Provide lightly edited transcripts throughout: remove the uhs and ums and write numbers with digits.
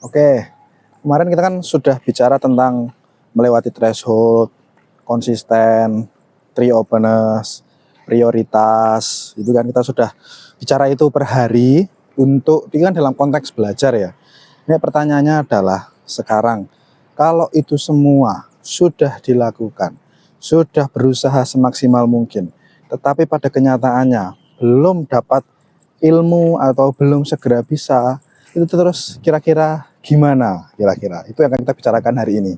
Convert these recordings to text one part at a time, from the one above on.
Oke, kemarin kita kan sudah bicara tentang melewati threshold, konsisten, tree openness, prioritas. Itu kan kita sudah bicara itu per hari untuk ini kan dalam konteks belajar ya. Ini pertanyaannya adalah sekarang kalau itu semua sudah dilakukan, sudah berusaha semaksimal mungkin, tetapi pada kenyataannya belum dapat ilmu atau belum segera bisa, itu terus kira-kira gimana kira-kira? Itu yang akan kita bicarakan hari ini.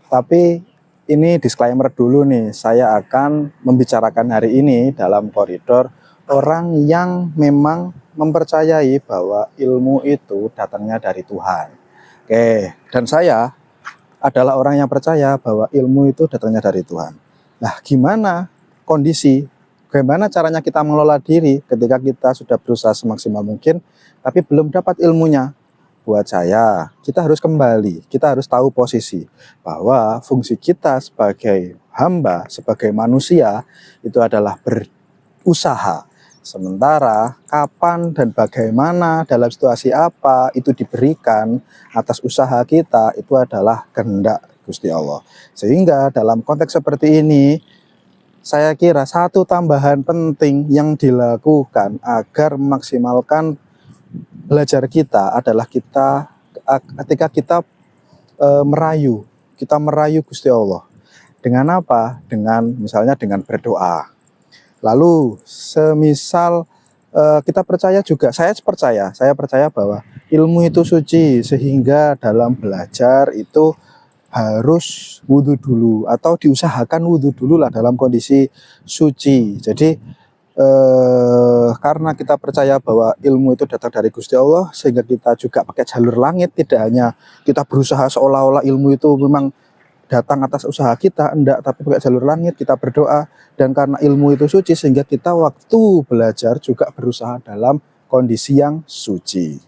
Tapi ini disclaimer dulu nih, saya akan membicarakan hari ini dalam koridor orang yang memang mempercayai bahwa ilmu itu datangnya dari Tuhan. Oke, dan saya adalah orang yang percaya bahwa ilmu itu datangnya dari Tuhan. Nah, gimana kondisi, bagaimana caranya kita mengelola diri ketika kita sudah berusaha semaksimal mungkin, tapi belum dapat ilmunya? Buat saya, kita harus kembali, kita harus tahu posisi bahwa fungsi kita sebagai hamba, sebagai manusia itu adalah berusaha. Sementara kapan dan bagaimana dalam situasi apa itu diberikan atas usaha kita itu adalah kehendak Gusti Allah. Sehingga dalam konteks seperti ini, saya kira satu tambahan penting yang dilakukan agar memaksimalkan belajar kita adalah ketika kita kita merayu Gusti Allah. Dengan apa? Dengan misalnya dengan berdoa. Lalu semisal kita percaya juga, saya percaya bahwa ilmu itu suci, sehingga dalam belajar itu harus wudhu dulu atau diusahakan wudhu dulu lah dalam kondisi suci. Jadi karena kita percaya bahwa ilmu itu datang dari Gusti Allah, sehingga kita juga pakai jalur langit, tidak hanya kita berusaha seolah-olah ilmu itu memang datang atas usaha kita, enggak, tapi pakai jalur langit, kita berdoa, dan karena ilmu itu suci, sehingga kita waktu belajar juga berusaha dalam kondisi yang suci.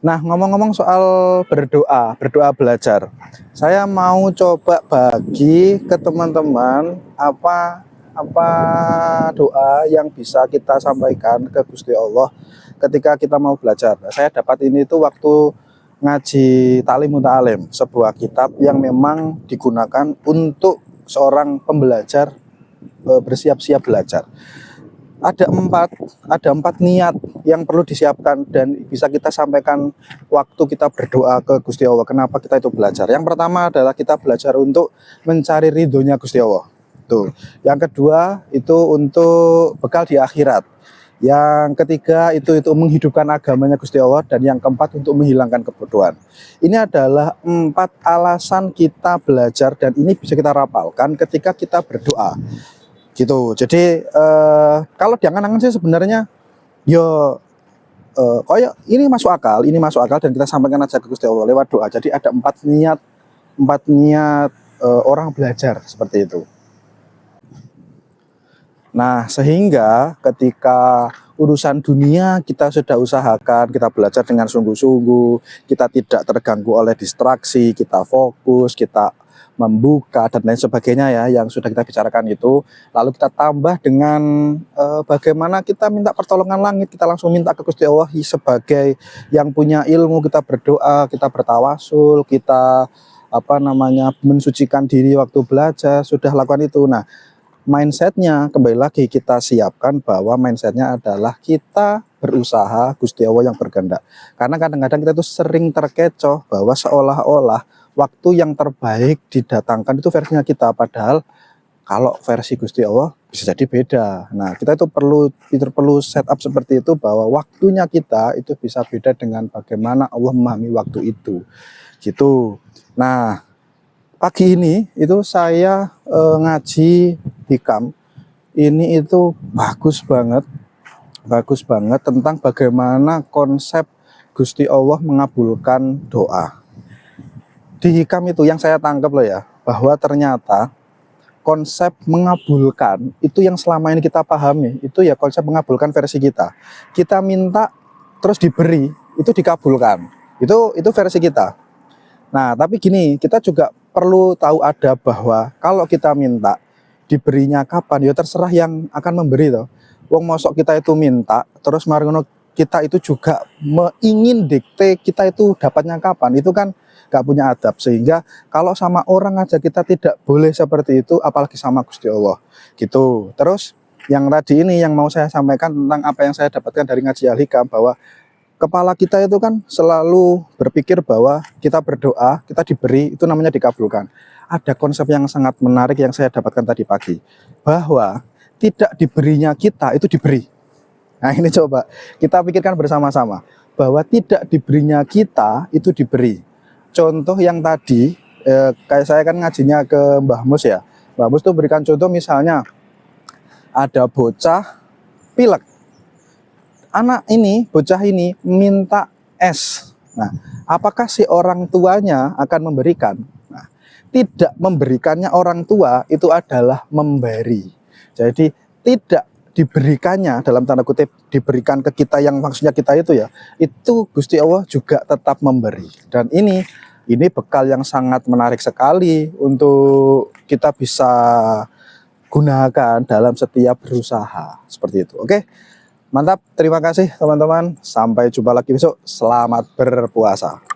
Nah, ngomong-ngomong soal berdoa belajar, saya mau coba bagi ke teman-teman apa doa yang bisa kita sampaikan ke Gusti Allah ketika kita mau belajar. Nah, saya dapat ini tuh waktu ngaji Ta'lim Muta'alim, sebuah kitab yang memang digunakan untuk seorang pembelajar bersiap-siap belajar. Ada empat niat yang perlu disiapkan dan bisa kita sampaikan waktu kita berdoa ke Gusti Allah. Kenapa kita itu belajar? Yang pertama adalah kita belajar untuk mencari ridhonya Gusti Allah. Tuh. Yang kedua itu untuk bekal di akhirat. Yang ketiga itu menghidupkan agamanya Gusti Allah, dan yang keempat untuk menghilangkan kebodohan. Ini adalah 4 alasan kita belajar, dan ini bisa kita rapalkan ketika kita berdoa. Gitu. Jadi kalau diangan-angan sih sebenarnya yo kayak ini masuk akal dan kita sampaikan aja ke Gusti Allah lewat doa. Jadi ada 4 niat orang belajar seperti itu. Nah, sehingga ketika urusan dunia kita sudah usahakan, kita belajar dengan sungguh-sungguh, kita tidak terganggu oleh distraksi, kita fokus, kita membuka dan lain sebagainya ya yang sudah kita bicarakan itu. Lalu kita tambah dengan bagaimana kita minta pertolongan langit, kita langsung minta ke Gusti Allah sebagai yang punya ilmu, kita berdoa, kita bertawasul, kita mensucikan diri waktu belajar, sudah lakukan itu. Nah, mindsetnya kembali lagi kita siapkan bahwa mindsetnya adalah kita berusaha, Gusti Allah yang berkehendak. Karena kadang-kadang kita itu sering terkecoh bahwa seolah-olah waktu yang terbaik didatangkan itu versinya kita, padahal kalau versi Gusti Allah bisa jadi beda. Nah, kita itu perlu setup seperti itu, bahwa waktunya kita itu bisa beda dengan bagaimana Allah memahami waktu itu. Gitu. Nah, pagi ini itu saya ngaji hikam, ini itu bagus banget tentang bagaimana konsep Gusti Allah mengabulkan doa. Di hikam itu yang saya tangkap loh ya, bahwa ternyata konsep mengabulkan itu yang selama ini kita pahami, itu ya konsep mengabulkan versi kita. Kita minta terus diberi, itu dikabulkan. Itu versi kita. Nah, tapi gini, kita juga perlu tahu bahwa kalau kita minta diberinya kapan, ya terserah yang akan memberi toh. Wong mosok kita itu minta, terus mari ngono kita itu juga ingin dikte kita itu dapatnya kapan, itu kan gak punya adab. Sehingga kalau sama orang aja kita tidak boleh seperti itu, apalagi sama Gusti Allah gitu. Terus yang tadi ini yang mau saya sampaikan tentang apa yang saya dapatkan dari ngaji Al-Hikam, bahwa kepala kita itu kan selalu berpikir bahwa kita berdoa, kita diberi, itu namanya dikabulkan. Ada konsep yang sangat menarik yang saya dapatkan tadi pagi, bahwa tidak diberinya kita itu diberi. Nah ini coba kita pikirkan bersama-sama, bahwa tidak diberinya kita itu diberi. Contoh yang tadi, kayak saya kan ngajinya ke Mbah Mus ya. Mbah Mus tuh berikan contoh, misalnya ada bocah pilek. Anak ini, bocah ini minta es. Nah, apakah si orang tuanya akan memberikan? Nah, tidak memberikannya orang tua itu adalah memberi. Jadi tidak diberikannya dalam tanda kutip, diberikan ke kita yang maksudnya kita itu ya, itu Gusti Allah juga tetap memberi. Dan ini bekal yang sangat menarik sekali untuk kita bisa gunakan dalam setiap berusaha seperti itu. Oke, mantap, terima kasih teman-teman, sampai jumpa lagi besok. Selamat berpuasa.